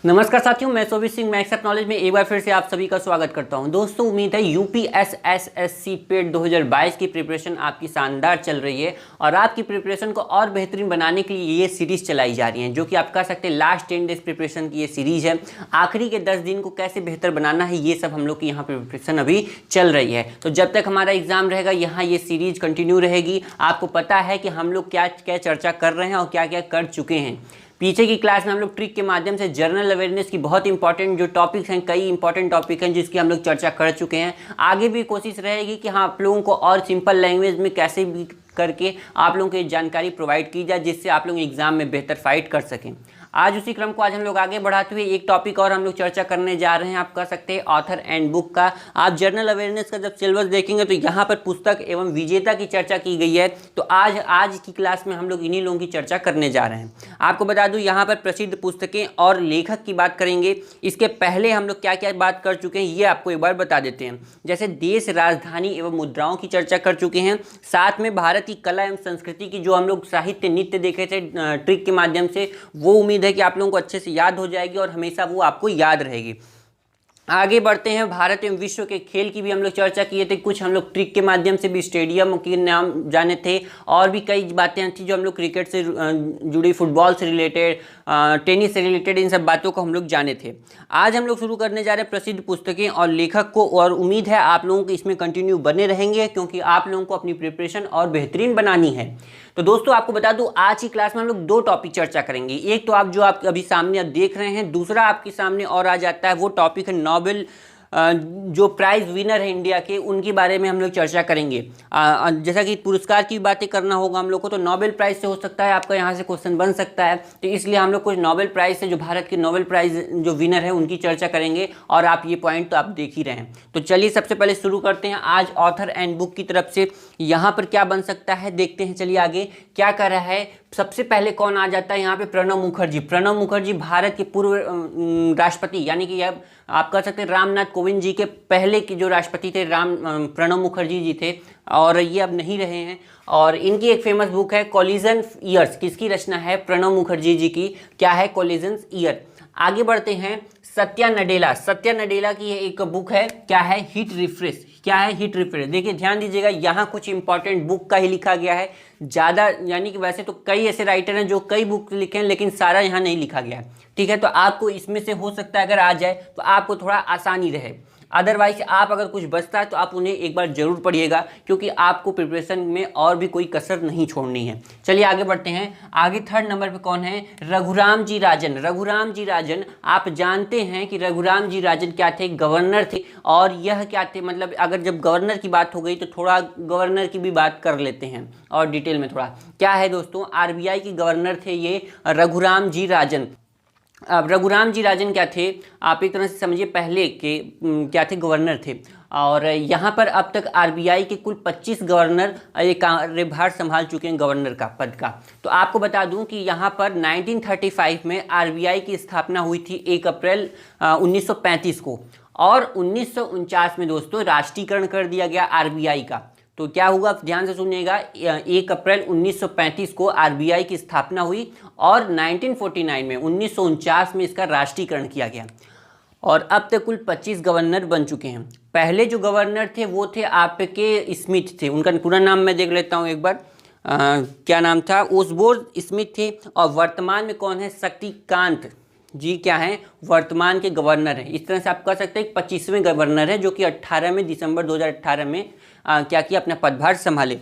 नमस्कार साथियों, मैं सोवित सिंह मैथ्स एप नॉलेज में एक बार फिर से आप सभी का स्वागत करता हूं। दोस्तों, उम्मीद है यूपीएसएसएससी पेट 2022 की प्रिपरेशन आपकी शानदार चल रही है और आपकी प्रिपरेशन को और बेहतरीन बनाने के लिए ये सीरीज चलाई जा रही है, जो कि आप कह सकते हैं लास्ट 10 डेज प्रिपरेशन की ये सीरीज है। आखिरी के 10 दिन को कैसे बेहतर बनाना है, ये सब हम लोग की यहाँ प्रिपरेशन अभी चल रही है। तो जब तक हमारा एग्जाम रहेगा, यहाँ ये सीरीज कंटिन्यू रहेगी। आपको पता है कि हम लोग क्या क्या चर्चा कर रहे हैं और क्या क्या कर चुके हैं। पीछे की क्लास में हम लोग ट्रिक के माध्यम से जनरल अवेयरनेस की बहुत इंपॉर्टेंट जो टॉपिक्स हैं, कई इंपॉर्टेंट टॉपिक हैं जिसकी हम लोग चर्चा कर चुके हैं। आगे भी कोशिश रहेगी कि हाँ, आप लोगों को और सिंपल लैंग्वेज में कैसे भी करके आप लोगों को जानकारी प्रोवाइड की जाए, जिससे आप लोग एग्जाम में बेहतर फाइट कर सकें। आज उसी क्रम को आज हम लोग आगे बढ़ाते हुए एक टॉपिक और हम लोग चर्चा करने जा रहे हैं। आप कह सकते हैं ऑथर एंड बुक का। आप जर्नल अवेयरनेस का जब सिलेबस देखेंगे तो यहाँ पर पुस्तक एवं विजेता की चर्चा की गई है। तो आज की क्लास में हम लोग इन्हीं लोगों की चर्चा करने जा रहे हैं। आपको बता दूं, यहाँ पर प्रसिद्ध पुस्तकें और लेखक की बात करेंगे। इसके पहले हम लोग क्या क्या बात कर चुके हैं ये आपको एक बार बता देते हैं। जैसे देश, राजधानी एवं मुद्राओं की चर्चा कर चुके हैं। साथ में भारत की कला एवं संस्कृति की जो हम लोग साहित्य नृत्य देखे थे ट्रिक के माध्यम से, वो उम्मीद है कि आप लोगों को अच्छे से याद हो जाएगी और हमेशा वो आपको याद रहेगी। आगे बढ़ते हैं, भारत एवं विश्व के खेल की भी हम लोग चर्चा किए थे। कुछ हम लोग ट्रिक के माध्यम से भी स्टेडियम के नाम जाने थे और भी कई बातें थी जो हम लोग क्रिकेट से जुड़ी, फुटबॉल से रिलेटेड, टेनिस से रिलेटेड, इन सब बातों को हम लोग जाने थे। आज हम लोग शुरू करने जा रहे हैं प्रसिद्ध पुस्तकें और लेखक को, और उम्मीद है आप लोगों को इसमें कंटिन्यू बने रहेंगे क्योंकि आप लोगों को अपनी प्रिपरेशन और बेहतरीन बनानी है। तो दोस्तों, आपको बता दूं, आज की क्लास में हम लोग दो टॉपिक चर्चा करेंगे। एक तो आप जो आप अभी सामने आप देख रहे हैं, दूसरा आपके सामने और आ जाता है, वो टॉपिक है नोबेल जो प्राइज विनर है इंडिया के, उनके बारे में हम लोग चर्चा करेंगे। जैसा कि पुरस्कार की बातें करना होगा हम लोग को, तो नोबेल प्राइज से हो सकता है आपका यहाँ से क्वेश्चन बन सकता है। तो इसलिए हम लोग कुछ नोबेल प्राइज से, जो भारत के नोबेल प्राइज जो विनर है, उनकी चर्चा करेंगे। और आप ये पॉइंट तो आप देख ही रहे हैं। तो चलिए सबसे पहले शुरू करते हैं आज ऑथर एंड बुक की तरफ से। यहाँ पर क्या बन सकता है देखते हैं। चलिए आगे क्या कर रहा है। सबसे पहले कौन आ जाता है यहाँ पे? प्रणब मुखर्जी। प्रणब मुखर्जी भारत के पूर्व राष्ट्रपति, यानी कि यह आप कह सकते हैं रामनाथ कोविंद जी के पहले की जो राष्ट्रपति थे, प्रणब मुखर्जी जी थे, और ये अब नहीं रहे हैं। और इनकी एक फेमस बुक है कॉलिजन ईयर्स। किसकी रचना है? प्रणब मुखर्जी जी की। क्या है? Collision year. आगे बढ़ते हैं, सत्या नडेला। सत्या नडेला की एक बुक है, क्या है? Hit refresh. क्या है? Hit refresh. देखिए ध्यान दीजिएगा, यहाँ कुछ इंपॉर्टेंट बुक का ही लिखा गया है ज़्यादा, यानी कि वैसे तो कई ऐसे राइटर हैं जो कई बुक लिखे हैं, लेकिन सारा यहाँ नहीं लिखा गया है। ठीक है, तो आपको इसमें से हो सकता है अगर आ जाए तो आपको थोड़ा आसानी रहे। अदरवाइज आप अगर कुछ बचता है तो आप उन्हें एक बार जरूर पढ़िएगा, क्योंकि आपको प्रिपरेशन में और भी कोई कसर नहीं छोड़नी है। चलिए आगे बढ़ते हैं। आगे थर्ड नंबर पे कौन है? रघुराम जी राजन। रघुराम जी राजन, आप जानते हैं कि रघुराम जी राजन क्या थे? गवर्नर थे। और यह क्या थे, मतलब अगर जब गवर्नर की बात हो गई तो थोड़ा गवर्नर की भी बात कर लेते हैं और डिटेल में थोड़ा। क्या है दोस्तों? आरबीआई के गवर्नर थे ये रघुराम जी राजन। अब रघुराम जी राजन क्या थे, आप एक तरह से समझिए पहले के क्या थे? गवर्नर थे। और यहाँ पर अब तक आरबीआई के कुल 25 गवर्नर ये कार्यभार संभाल चुके हैं, गवर्नर का पद का। तो आपको बता दूं कि यहाँ पर 1935 में आरबीआई की स्थापना हुई थी 1 अप्रैल 1935 को, और 1949 में दोस्तों राष्ट्रीयकरण कर दिया गया आरबीआई का। तो क्या हुआ, ध्यान से सुनिएगा, 1 अप्रैल 1935 को आरबीआई की स्थापना हुई और 1949 में 1949 में इसका राष्ट्रीयकरण किया गया। और अब तक कुल 25 गवर्नर बन चुके हैं। पहले जो गवर्नर थे वो थे आपके स्मिथ थे। उनका पूरा नाम मैं देख लेता हूँ एक बार। क्या नाम था? ओसबोर्न स्मिथ थे। और वर्तमान में कौन है? शक्तिकांत जी क्या हैं? वर्तमान के गवर्नर हैं। इस तरह से आप कह सकते हैं 25वें गवर्नर है, जो कि 18 में दिसंबर 2018 में क्या किया? अपना पदभार संभाले।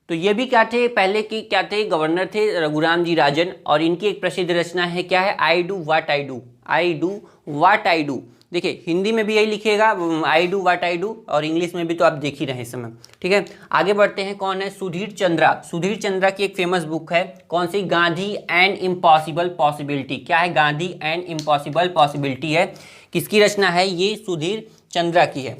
तो ये भी क्या थे? पहले की क्या थे? गवर्नर थे रघुराम जी राजन। और इनकी एक प्रसिद्ध रचना है, क्या है? I do what I do. I do what I do. देखिए हिंदी में भी यही लिखिएगा, I do what I do, और इंग्लिश में भी तो आप देख ही रहे इस समय। ठीक है, आगे बढ़ते हैं। कौन है? सुधीर चंद्रा। सुधीर चंद्रा की एक फेमस बुक है, कौन सी? Gandhi and impossible possibility. क्या है? गांधी एंड इम्पॉसिबल पॉसिबिलिटी है। किसकी रचना है? ये सुधीर चंद्रा की है।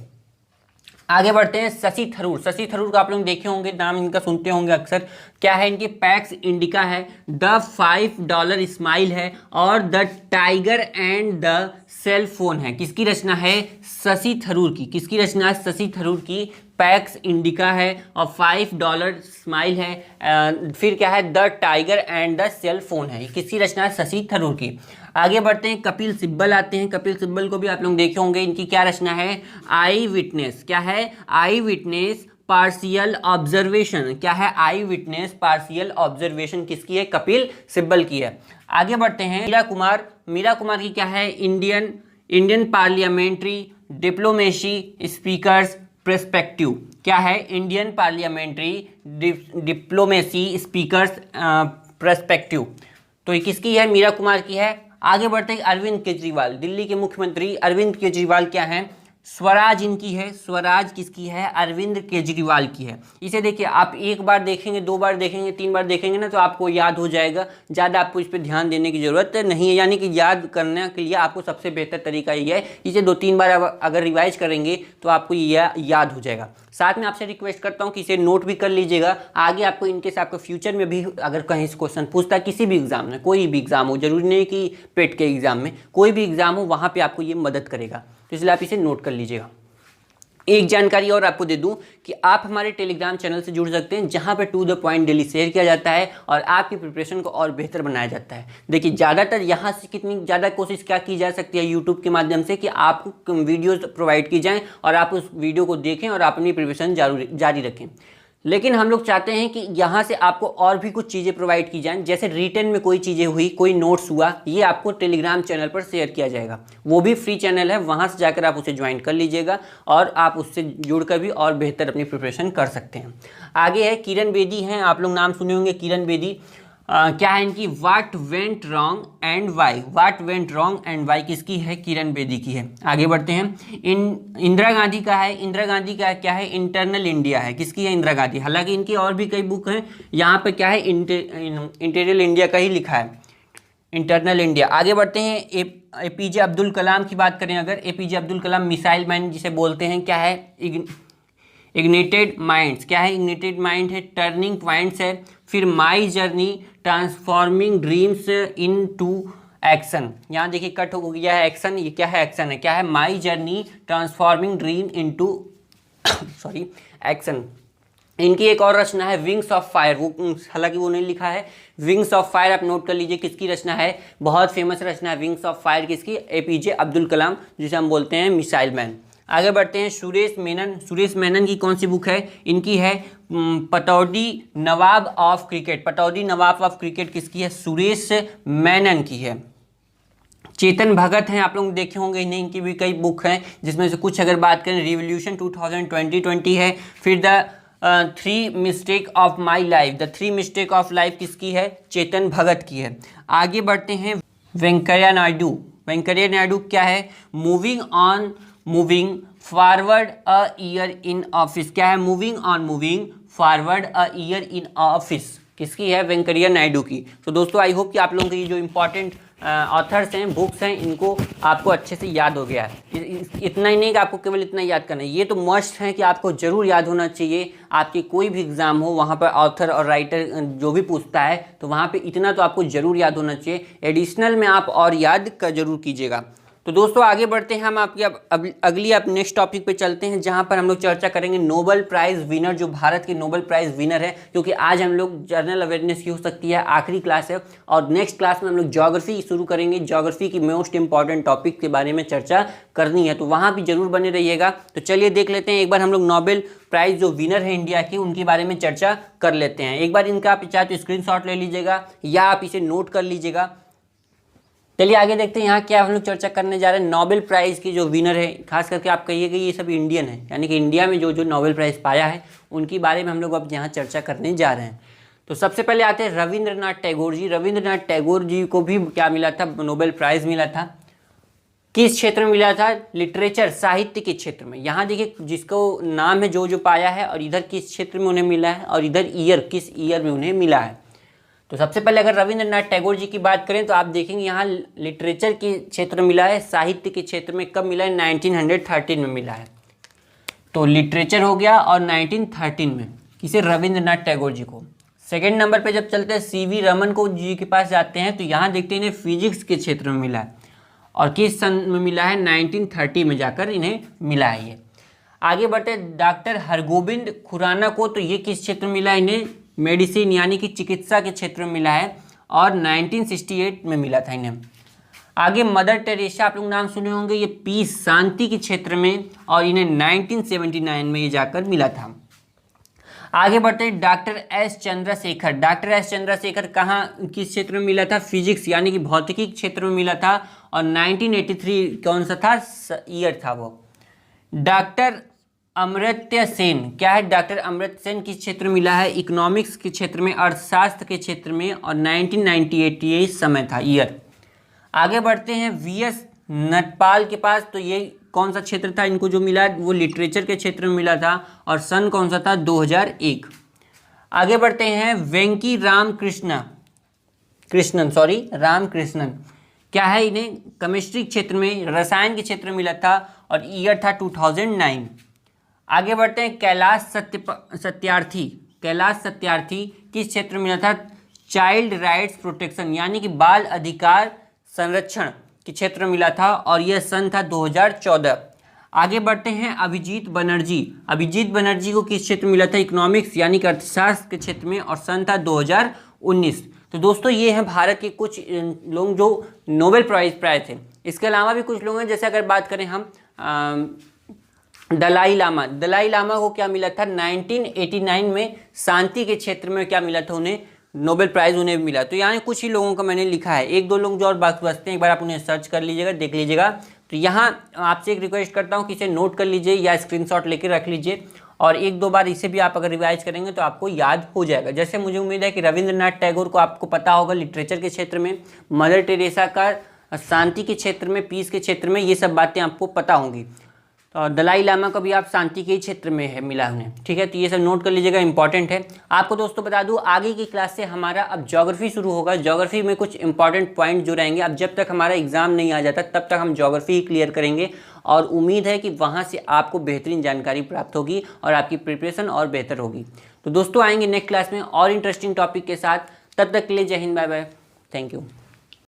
आगे बढ़ते हैं, शशि थरूर। शशि थरूर को आप लोग देखे होंगे, नाम इनका सुनते होंगे अक्सर। क्या है? इनकी पैक्स इंडिका है, द $5 स्माइल है, और the tiger and the cell phone है। किसकी रचना है? शशि थरूर की। किसकी रचना है? शशि थरूर की। पैक्स इंडिका है और $5 स्माइल है। फिर क्या है? The tiger and the cell phone है। किसकी रचना है? शशि थरूर की। आगे बढ़ते हैं, कपिल सिब्बल आते हैं। कपिल सिब्बल को भी आप लोग देखे होंगे। इनकी क्या रचना है? आई विटनेस। क्या है? आई विटनेस पार्शियल ऑब्जर्वेशन। क्या है? आई विटनेस पार्शियल ऑब्जर्वेशन किसकी है? कपिल सिब्बल की है। आगे बढ़ते हैं, मीरा कुमार। मीरा कुमार की क्या है? Indian parliamentary diplomacy speakers perspective. क्या है? Indian parliamentary diplomacy speakers perspective. तो ये किसकी है? मीरा कुमार की है। आगे बढ़ते हैं, अरविंद केजरीवाल। दिल्ली के मुख्यमंत्री अरविंद केजरीवाल क्या है? स्वराज इनकी है। स्वराज किसकी है? अरविंद केजरीवाल की है। इसे देखिए, आप एक बार देखेंगे, दो बार देखेंगे, तीन बार देखेंगे ना तो आपको याद हो जाएगा। ज़्यादा आपको इस पर ध्यान देने की ज़रूरत नहीं है, यानी कि याद करने के लिए आपको सबसे बेहतर तरीका ये है, इसे 2-3 बार अगर रिवाइज करेंगे तो आपको ये याद हो जाएगा। साथ में आपसे रिक्वेस्ट करता हूँ कि इसे नोट भी कर लीजिएगा। आगे आपको इनकेस आपको फ्यूचर में भी अगर कहीं से क्वेश्चन पूछता है, किसी भी एग्जाम में, कोई भी एग्जाम हो, जरूरी नहीं कि पेट के एग्जाम में, कोई भी एग्जाम हो, वहाँ पे आपको ये मदद करेगा। तो इसलिए आप इसे नोट कर लीजिएगा। एक जानकारी और आपको दे दूं कि आप हमारे टेलीग्राम चैनल से जुड़ सकते हैं, जहां पे to the point daily share किया जाता है और आपकी प्रिपरेशन को और बेहतर बनाया जाता है। देखिए, ज़्यादातर यहां से कितनी ज़्यादा कोशिश क्या की जा सकती है यूट्यूब के माध्यम से कि आपको वीडियोज़ प्रोवाइड की जाएँ और आप उस वीडियो को देखें और अपनी प्रिपरेशन जारी रखें। लेकिन हम लोग चाहते हैं कि यहाँ से आपको और भी कुछ चीज़ें प्रोवाइड की जाएं, जैसे रिटर्न में कोई चीज़ें हुई, कोई नोट्स हुआ, ये आपको टेलीग्राम चैनल पर शेयर किया जाएगा। वो भी फ्री चैनल है, वहाँ से जाकर आप उसे ज्वाइन कर लीजिएगा और आप उससे जुड़कर भी और बेहतर अपनी प्रिपरेशन कर सकते हैं। आगे है किरण बेदी हैं, आप लोग नाम सुने होंगे किरण बेदी। क्या है इनकी? What went wrong and why. What went wrong and why किसकी है? किरण बेदी की है। आगे बढ़ते हैं, इंदिरा गांधी का है। इंदिरा गांधी का क्या है? इंटरनल इंडिया है। किसकी है? इंदिरा गांधी। हालांकि इनकी और भी कई बुक हैं, यहाँ पे क्या है? इंटीरियल इंडिया का ही लिखा है, इंटरनल इंडिया। आगे बढ़ते हैं, एपीजे अब्दुल कलाम की बात करें अगर, एपीजे अब्दुल कलाम मिसाइल मैन जिसे बोलते हैं। क्या है? Ignited minds. क्या है? इग्निटेड माइंड है। टर्निंग पॉइंट्स है। फिर my journey transforming dreams into action. यहाँ देखिए कट हो गया है एक्शन, ये क्या है? एक्शन है। क्या है? My journey transforming dream into sorry action. इनकी एक और रचना है विंग्स ऑफ फायर, वो हालांकि वो नहीं लिखा है। विंग्स ऑफ फायर आप नोट कर लीजिए, किसकी रचना है? बहुत फेमस रचना है विंग्स ऑफ फायर किसकी? एपीजे अब्दुल कलाम, जिसे हम बोलते हैं मिसाइल मैन। आगे बढ़ते हैं, सुरेश मेनन। सुरेश मेनन की कौन सी बुक है? इनकी है Pataudi Nawab of cricket. Pataudi Nawab of cricket किसकी है? सुरेश मेनन की है। चेतन भगत हैं, आप लोग देखे होंगे इन्हें, इनकी भी कई बुक हैं, जिसमें से कुछ अगर बात करें, रिवॉल्यूशन 2020 है। फिर the 3 mistake of my life. The 3 mistake of life किसकी है? चेतन भगत की है। आगे बढ़ते हैं, वेंकैया नायडू। वेंकैया नायडू क्या है? Moving forward a year in office. क्या है? Moving forward a year in office किसकी है? वेंकैया नायडू की। तो दोस्तों, आई होप कि आप लोगों के ये जो इंपॉर्टेंट ऑथर्स हैं, बुक्स हैं, इनको आपको अच्छे से याद हो गया है। इतना ही नहीं कि आपको केवल इतना याद करना है, ये तो मस्ट है कि आपको जरूर याद होना चाहिए। आपके कोई भी एग्जाम हो, वहाँ पर ऑथर और राइटर जो भी पूछता है, तो वहाँ पे इतना तो आपको जरूर याद होना चाहिए। एडिशनल में आप और याद जरूर कीजिएगा। तो दोस्तों, आगे बढ़ते हैं, हम आपकी अगली नेक्स्ट टॉपिक पे चलते हैं, जहां पर हम लोग चर्चा करेंगे नोबेल प्राइज़ विनर, जो भारत के नोबेल प्राइज़ विनर है। क्योंकि आज हम लोग जनरल अवेयरनेस की हो सकती है आखिरी क्लास है, और नेक्स्ट क्लास में हम लोग ज्योग्राफी शुरू करेंगे। ज्योग्राफी की मोस्ट इंपॉर्टेंट टॉपिक के बारे में चर्चा करनी है, तो वहाँ भी जरूर बने रहिएगा। तो चलिए देख लेते हैं, एक बार हम लोग नोबेल प्राइज़ जो विनर है इंडिया के, उनके बारे में चर्चा कर लेते हैं। एक बार इनका आप चाहे तो स्क्रीनशॉट ले लीजिएगा या आप इसे नोट कर लीजिएगा। चलिए आगे देखते हैं, यहाँ क्या हम लोग चर्चा करने जा रहे हैं। नोबेल प्राइज़ की जो विनर है, खास करके आप कहिएगा ये सब इंडियन है, यानी कि इंडिया में जो नोबेल प्राइज़ पाया है, उनके बारे में हम लोग अब यहाँ चर्चा करने जा रहे हैं। तो सबसे पहले आते हैं रविंद्रनाथ टैगोर जी। रविंद्रनाथ टैगोर जी को भी क्या मिला था? नोबेल प्राइज़ मिला था। किस क्षेत्र में मिला था? लिटरेचर, साहित्य के क्षेत्र में। यहाँ देखिए जिसको नाम है जो पाया है, और इधर किस क्षेत्र में उन्हें मिला है, और इधर ईयर, किस ईयर में उन्हें मिला है। तो सबसे पहले अगर रविंद्रनाथ टैगोर जी की बात करें तो आप देखेंगे यहाँ लिटरेचर के क्षेत्र में मिला है। साहित्य के क्षेत्र में कब मिला है? 1913 में मिला है। तो लिटरेचर हो गया, और 1913 में किसे? रविंद्रनाथ टैगोर जी को। सेकेंड नंबर पे जब चलते हैं सीवी रमन को जी के पास जाते हैं, तो यहाँ देखते हैं इन्हें फिजिक्स के क्षेत्र में मिला है, और किस सन में मिला है? 1930 में जाकर इन्हें मिला है ये। आगे बढ़ते डॉक्टर हरगोविंद खुराना को, तो ये किस क्षेत्र में मिला है इन्हें? मेडिसिन यानी कि चिकित्सा के क्षेत्र में मिला है, और 1968 में मिला था इन्हें। आगे मदर टेरेसा, आप लोग नाम सुने होंगे, ये पीस शांति के क्षेत्र में, और इन्हें 1979 में ये जाकर मिला था। आगे बढ़ते हैं doctor S Chandrashekhar. Doctor S Chandrashekhar कहाँ किस क्षेत्र में मिला था? फिजिक्स यानी कि भौतिकी क्षेत्र में मिला था, और 1983 कौन सा था ईयर था वो। डॉक्टर अमर्त्य सेन, क्या है? डॉक्टर अमर्त्य सेन किस क्षेत्र में मिला है? इकोनॉमिक्स के क्षेत्र में, अर्थशास्त्र के क्षेत्र में, और 1998 ये समय था ईयर। आगे बढ़ते हैं वीएस नटपाल के पास, तो ये कौन सा क्षेत्र था इनको जो मिला? वो लिटरेचर के क्षेत्र में मिला था, और सन कौन सा था? 2001। आगे बढ़ते हैं वेंकी रामकृष्णन, क्या है? इन्हें केमिस्ट्री क्षेत्र में, रसायन के क्षेत्र में मिला था, और ईयर था 2009। आगे बढ़ते हैं कैलाश सत्यार्थी किस क्षेत्र में मिला था? चाइल्ड राइट्स प्रोटेक्शन यानी कि बाल अधिकार संरक्षण के क्षेत्र में मिला था, और यह सन था 2014। आगे बढ़ते हैं अभिजीत बनर्जी को किस क्षेत्र में मिला था? इकोनॉमिक्स यानी कि अर्थशास्त्र के क्षेत्र में, और सन था 2019। तो दोस्तों ये हैं भारत के कुछ लोग जो नोबेल प्राइज पाए थे। इसके अलावा भी कुछ लोग हैं, जैसे अगर बात करें हम दलाई लामा को क्या मिला था? 1989 में शांति के क्षेत्र में क्या मिला था उन्हें? नोबेल प्राइज उन्हें भी मिला। तो यहाँ कुछ ही लोगों का मैंने लिखा है, एक दो लोग जो और बात बचते हैं, एक बार आप उन्हें सर्च कर लीजिएगा, देख लीजिएगा। तो यहाँ आपसे एक रिक्वेस्ट करता हूँ कि इसे नोट कर लीजिए या स्क्रीनशॉट लेकर रख लीजिए, और एक दो बार इसे भी आप अगर रिवाइज करेंगे तो आपको याद हो जाएगा। जैसे मुझे उम्मीद है कि रविंद्रनाथ टैगोर को आपको पता होगा लिटरेचर के क्षेत्र में, मदर टेरेसा का शांति के क्षेत्र में, पीस के क्षेत्र में, ये सब बातें आपको पता होंगी। तो दलाई लामा का भी आप शांति के ही क्षेत्र में है मिला उन्हें, ठीक है। तो ये सब नोट कर लीजिएगा, इंपॉर्टेंट है। आपको दोस्तों बता दूं आगे की क्लास से हमारा अब ज्योग्राफी शुरू होगा। ज्योग्राफी में कुछ इंपॉर्टेंट पॉइंट जो रहेंगे, अब जब तक हमारा एग्जाम नहीं आ जाता तब तक हम ज्योग्राफी ही क्लियर करेंगे, और उम्मीद है कि वहाँ से आपको बेहतरीन जानकारी प्राप्त होगी और आपकी प्रिपरेशन और बेहतर होगी। तो दोस्तों आएंगे नेक्स्ट क्लास में और इंटरेस्टिंग टॉपिक के साथ, तब तक के लिए जय हिंद, बाय बाय, थैंक यू।